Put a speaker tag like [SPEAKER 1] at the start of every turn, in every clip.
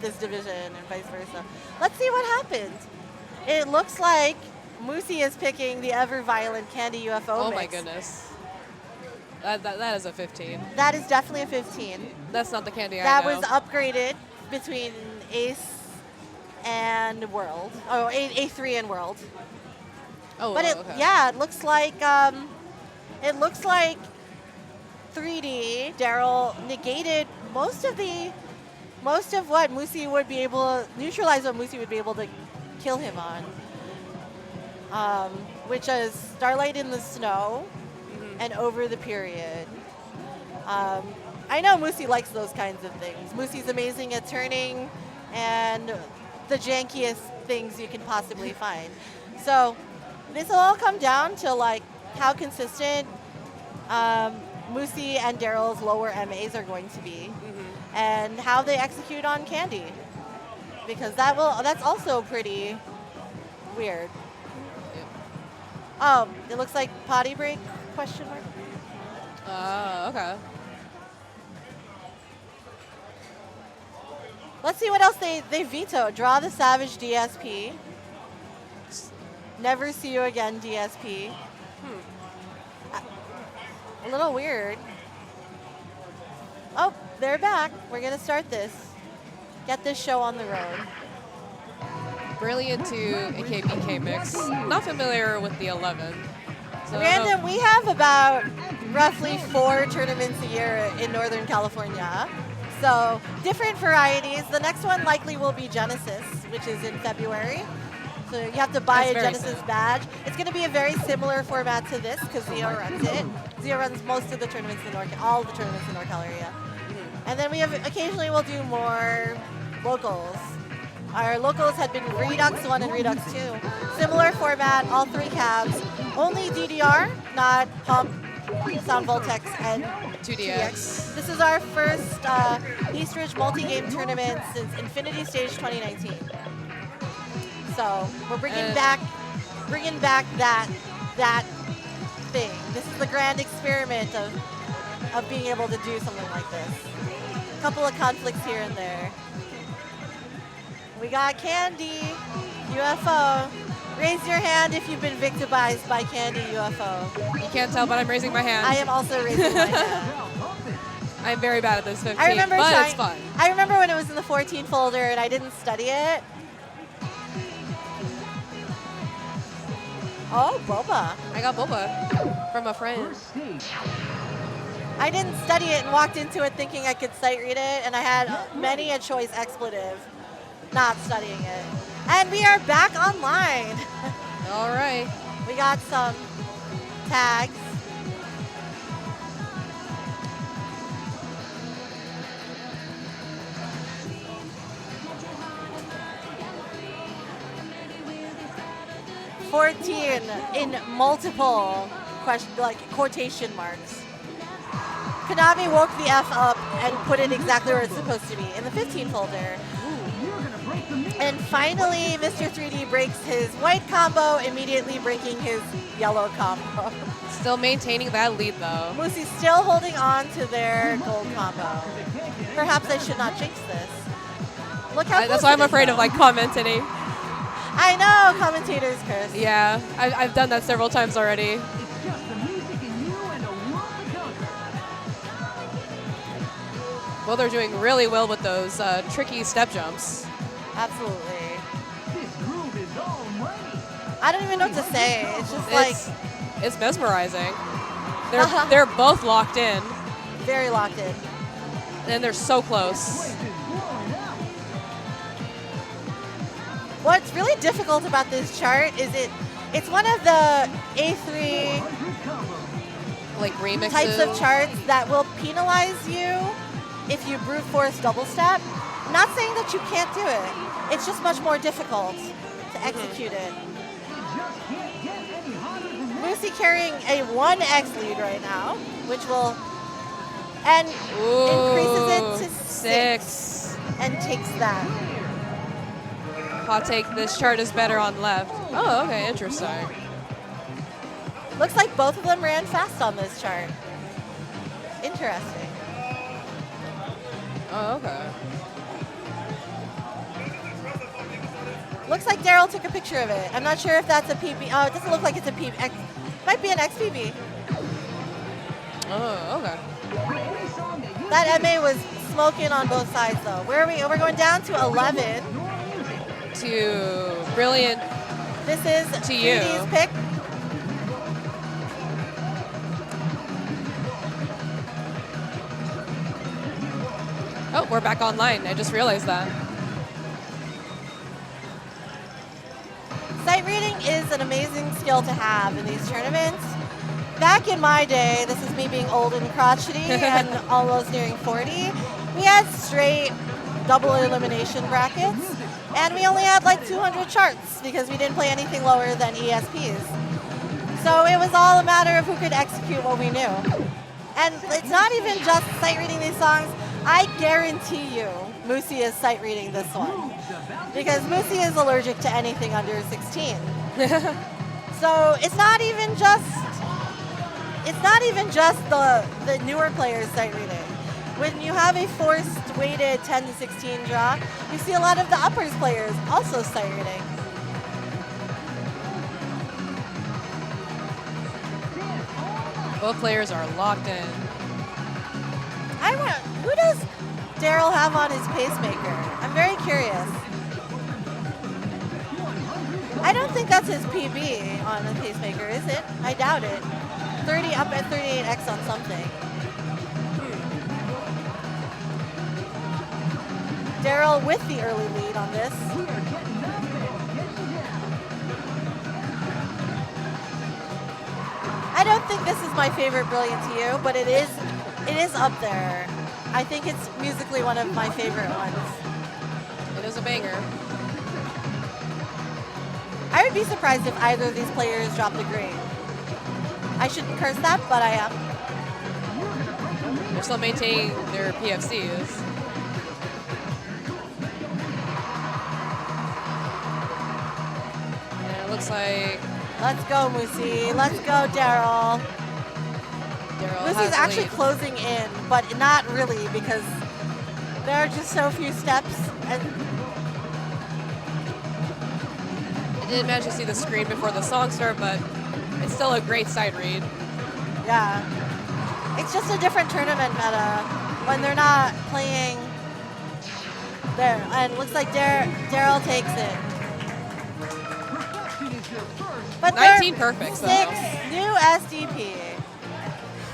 [SPEAKER 1] this division and vice versa. Let's see what happens. It looks like Moosey is picking the ever-violent Candy UFO
[SPEAKER 2] Oh
[SPEAKER 1] mix.
[SPEAKER 2] my goodness. That is a 15.
[SPEAKER 1] That is definitely a 15.
[SPEAKER 2] That's not the Candy I
[SPEAKER 1] That
[SPEAKER 2] know.
[SPEAKER 1] was upgraded between Ace and World. Oh, A3 and World.
[SPEAKER 2] Oh,
[SPEAKER 1] But
[SPEAKER 2] okay.
[SPEAKER 1] yeah, it looks like 3D Daryl negated most of what Moosey would be able to neutralize, what Moosey would be able to kill him on, which is Starlight in the Snow and Over the Period. I know Moosey likes those kinds of things. Moosey's amazing at turning and the jankiest things you can possibly find. So this will all come down to like how consistent Moosey and Daryl's lower MAs are going to be, and how they execute on Candy, because that's also pretty weird.
[SPEAKER 2] Yep.
[SPEAKER 1] Oh, it looks like potty break ?
[SPEAKER 2] Okay.
[SPEAKER 1] Let's see what else they veto. Draw the Savage DSP. Never see you again DSP. A little weird. Oh, they're back. We're going to start this. Get this show on the road.
[SPEAKER 2] Brilliant to AKBK mix. Not familiar with the 11. So
[SPEAKER 1] Random, we have about roughly 4 tournaments a year in Northern California. So different varieties. The next one likely will be Genesis, which is in February. So you have to buy a Genesis badge. It's going to be a very similar format to this because Zio runs it. Zio runs most of the tournaments in all the tournaments in NorCal area. And then we have occasionally we'll do more locals. Our locals had been Redux 1 and Redux 2. Similar format, all 3 cabs. Only DDR, not Pump, Sound Voltex, and
[SPEAKER 2] 2DX.
[SPEAKER 1] This is our first Eastridge multi-game tournament since Infinity Stage 2019. So we're bringing back that thing. This is the grand experiment of being able to do something like this. A couple of conflicts here and there. We got Candy UFO. Raise your hand if you've been victimized by Candy UFO.
[SPEAKER 2] You can't tell, but I'm raising my hand.
[SPEAKER 1] I am also raising my hand.
[SPEAKER 2] I'm very bad at this 15,
[SPEAKER 1] but
[SPEAKER 2] it's fun.
[SPEAKER 1] I remember when it was in the 14 folder and I didn't study it. Oh, Boba.
[SPEAKER 2] I got Boba from a friend.
[SPEAKER 1] I didn't study it and walked into it thinking I could sight read it, and I had many a choice expletive not studying it. And we are back online.
[SPEAKER 2] All right.
[SPEAKER 1] We got some tags. "14" in multiple quotation marks. Konami woke the F up and put it exactly where it's supposed to be, in the 15 folder. And finally, Mr3D breaks his white combo, immediately breaking his yellow combo.
[SPEAKER 2] Still maintaining that lead, though.
[SPEAKER 1] Moosey's still holding on to their gold combo. Perhaps I should not jinx this. Look how
[SPEAKER 2] That's why I'm afraid of commentating.
[SPEAKER 1] I know, commentators curse.
[SPEAKER 2] Yeah, I've done that several times already. Well, they're doing really well with those tricky step jumps.
[SPEAKER 1] Absolutely. I don't even know what to say. It's just
[SPEAKER 2] it's mesmerizing. They're both locked in.
[SPEAKER 1] Very locked in.
[SPEAKER 2] And they're so close.
[SPEAKER 1] What's really difficult about this chart is it's one of the A3
[SPEAKER 2] remixes
[SPEAKER 1] types of charts that will penalize you if you brute force double step. I'm not saying that you can't do it. It's just much more difficult to execute it. Moosey carrying a 1x lead right now, which will increases it to 6 and takes that.
[SPEAKER 2] Hot take, this chart is better on left. Oh, okay, interesting.
[SPEAKER 1] Looks like both of them ran fast on this chart. Interesting.
[SPEAKER 2] Oh, okay.
[SPEAKER 1] Looks like Daryl took a picture of it. I'm not sure if that's a PB. Oh, it doesn't look like it's a PB. Might be an XPB.
[SPEAKER 2] Oh, okay.
[SPEAKER 1] That MA was smoking on both sides, though. Where are we? We're going down to 11.
[SPEAKER 2] To Brilliant.
[SPEAKER 1] This is
[SPEAKER 2] to you.
[SPEAKER 1] 3D's pick.
[SPEAKER 2] Oh, we're back online. I just realized that.
[SPEAKER 1] Sight reading is an amazing skill to have in these tournaments. Back in my day, this is me being old and crotchety and almost nearing 40, we had straight double elimination brackets, and we only had like 200 charts because we didn't play anything lower than ESPs. So it was all a matter of who could execute what we knew. And it's not even just sight reading these songs. I guarantee you Moosey is sight reading this one because Moosey is allergic to anything under 16. So it's not even just the newer players sight reading. When you have a forced weighted 10 to 16 draw, you see a lot of the uppers players also sight reading.
[SPEAKER 2] Both players are locked in.
[SPEAKER 1] Who does Daryl have on his pacemaker? I'm very curious. I don't think that's his PB on the pacemaker, is it? I doubt it. 30 up at 38X on something. Daryl with the early lead on this. I don't think this is my favorite Brilliant to You, but it is up there. I think it's musically one of my favorite ones.
[SPEAKER 2] It is a banger.
[SPEAKER 1] I would be surprised if either of these players dropped a grade. I shouldn't curse that, but I am.
[SPEAKER 2] They're still maintaining their PFCs. And it looks like...
[SPEAKER 1] Let's go, Moosey. Let's go, Daryl. Moosey's actually
[SPEAKER 2] lead.
[SPEAKER 1] closing in, but not really because there are just so few steps. And
[SPEAKER 2] I didn't manage to see the screen before the song started, but it's still a great side read.
[SPEAKER 1] yeah, it's just a different tournament meta when they're not playing there. And it looks like Daryl takes it. But
[SPEAKER 2] 19 perfects, though.
[SPEAKER 1] 6 new SDP.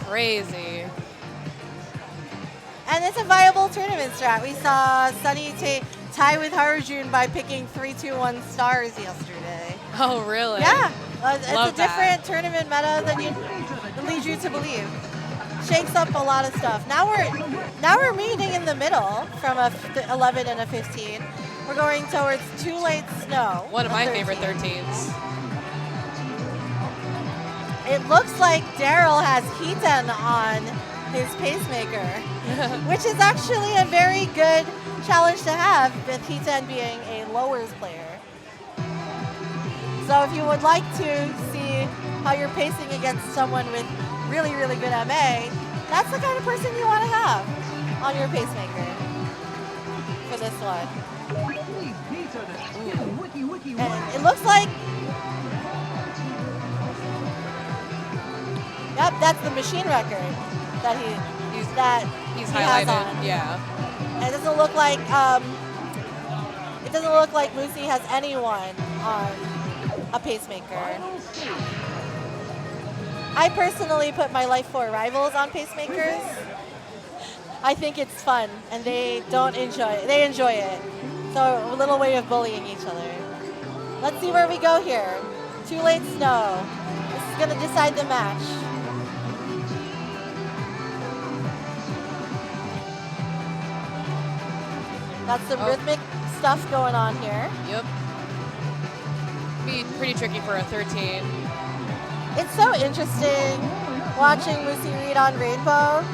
[SPEAKER 2] Crazy.
[SPEAKER 1] And it's a viable tournament strat. We saw Sunny tie with Harjun by picking 3-2-1 stars yesterday.
[SPEAKER 2] Oh, really?
[SPEAKER 1] Yeah. It's
[SPEAKER 2] Love
[SPEAKER 1] a different tournament meta than you lead you to believe. Shakes up a lot of stuff. Now we're meeting in the middle from a 11 and a 15. We're going towards Too Late Snow.
[SPEAKER 2] One of my
[SPEAKER 1] 13.
[SPEAKER 2] favorite 13s.
[SPEAKER 1] It looks like Daryl has Heaton on his pacemaker, which is actually a very good challenge to have with Heaton being a lowers player. So if you would like to see how you're pacing against someone with really, really good MA, that's the kind of person you want to have on your pacemaker for this one. And it looks like, yep, that's the machine record that
[SPEAKER 2] he's
[SPEAKER 1] he
[SPEAKER 2] highlighted.
[SPEAKER 1] has on.
[SPEAKER 2] Yeah.
[SPEAKER 1] And it doesn't look like Moosey has anyone on a pacemaker. I personally put my Life 4 rivals on pacemakers. I think it's fun, and they enjoy it. So a little way of bullying each other. Let's see where we go here. Too Late Snow. This is going to decide the match. That's some rhythmic stuff going on here.
[SPEAKER 2] Yep. Be pretty tricky for a 13.
[SPEAKER 1] It's so interesting watching Moosey read on Rainbow.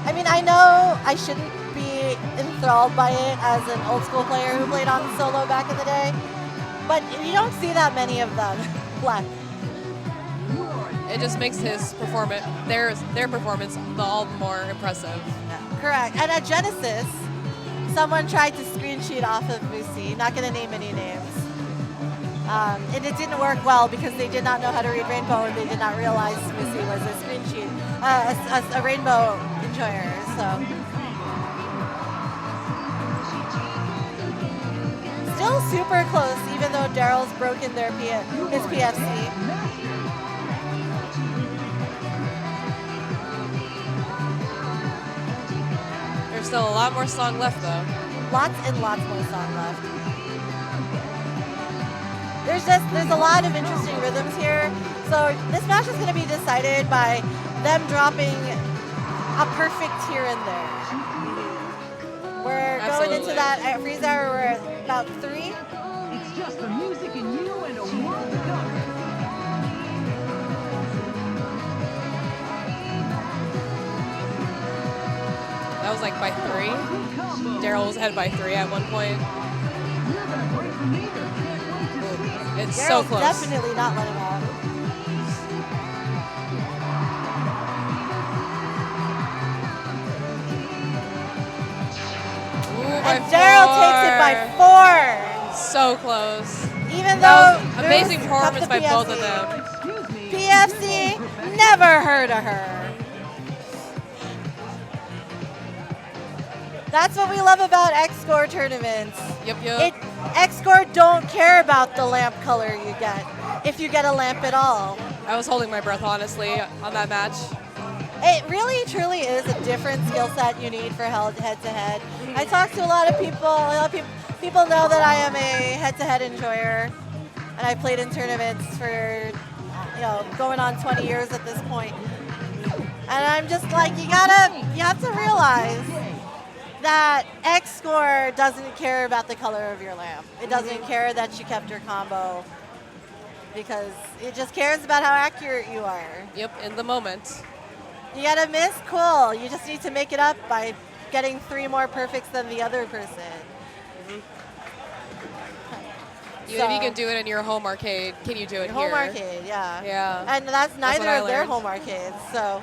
[SPEAKER 1] I mean, I know I shouldn't be enthralled by it as an old school player who played on solo back in the day, but you don't see that many of them left.
[SPEAKER 2] It just makes his performance, their performance, all the more impressive.
[SPEAKER 1] Yeah, correct. And at Genesis, someone tried to screen sheet off of Moosey. Not going to name any names. And it didn't work well because they did not know how to read rainbow and they did not realize Moosey was a screen sheet, a rainbow enjoyer. So still super close, even though Daryl's broken his PFC.
[SPEAKER 2] There's still a lot more song left, though.
[SPEAKER 1] Lots and lots more song left. There's a lot of interesting rhythms here. So this match is going to be decided by them dropping a perfect here and there. We're going into that at freeze hour. We're at about 3.
[SPEAKER 3] It's just the music in you and a world to come.
[SPEAKER 2] That was like by 3. Daryl was ahead by 3 at one point. It's
[SPEAKER 1] Daryl's
[SPEAKER 2] so close.
[SPEAKER 1] Definitely not letting out. And Daryl takes it by 4.
[SPEAKER 2] So close.
[SPEAKER 1] Even though
[SPEAKER 2] amazing performance by both of them.
[SPEAKER 1] PFC never heard of her. That's what we love about X-Score tournaments.
[SPEAKER 2] Yep.
[SPEAKER 1] X-Score don't care about the lamp color you get, if you get a lamp at all.
[SPEAKER 2] I was holding my breath, honestly, on that match.
[SPEAKER 1] It really, truly is a different skill set you need for head-to-head. I talk to a lot of people. A lot of people know that I am a head-to-head enjoyer, and I played in tournaments for, going on 20 years at this point. And I'm just like, you have to realize that X-Score doesn't care about the color of your lamp. It doesn't care that you kept your combo, because it just cares about how accurate you are.
[SPEAKER 2] Yep, in the moment.
[SPEAKER 1] You gotta miss? Cool. You just need to make it up by getting 3 more perfects than the other person.
[SPEAKER 2] Even if you can do it in your home arcade, can you do it here?
[SPEAKER 1] Home arcade, yeah.
[SPEAKER 2] Yeah.
[SPEAKER 1] And that's neither
[SPEAKER 2] what I
[SPEAKER 1] of their
[SPEAKER 2] learned.
[SPEAKER 1] home arcades, so.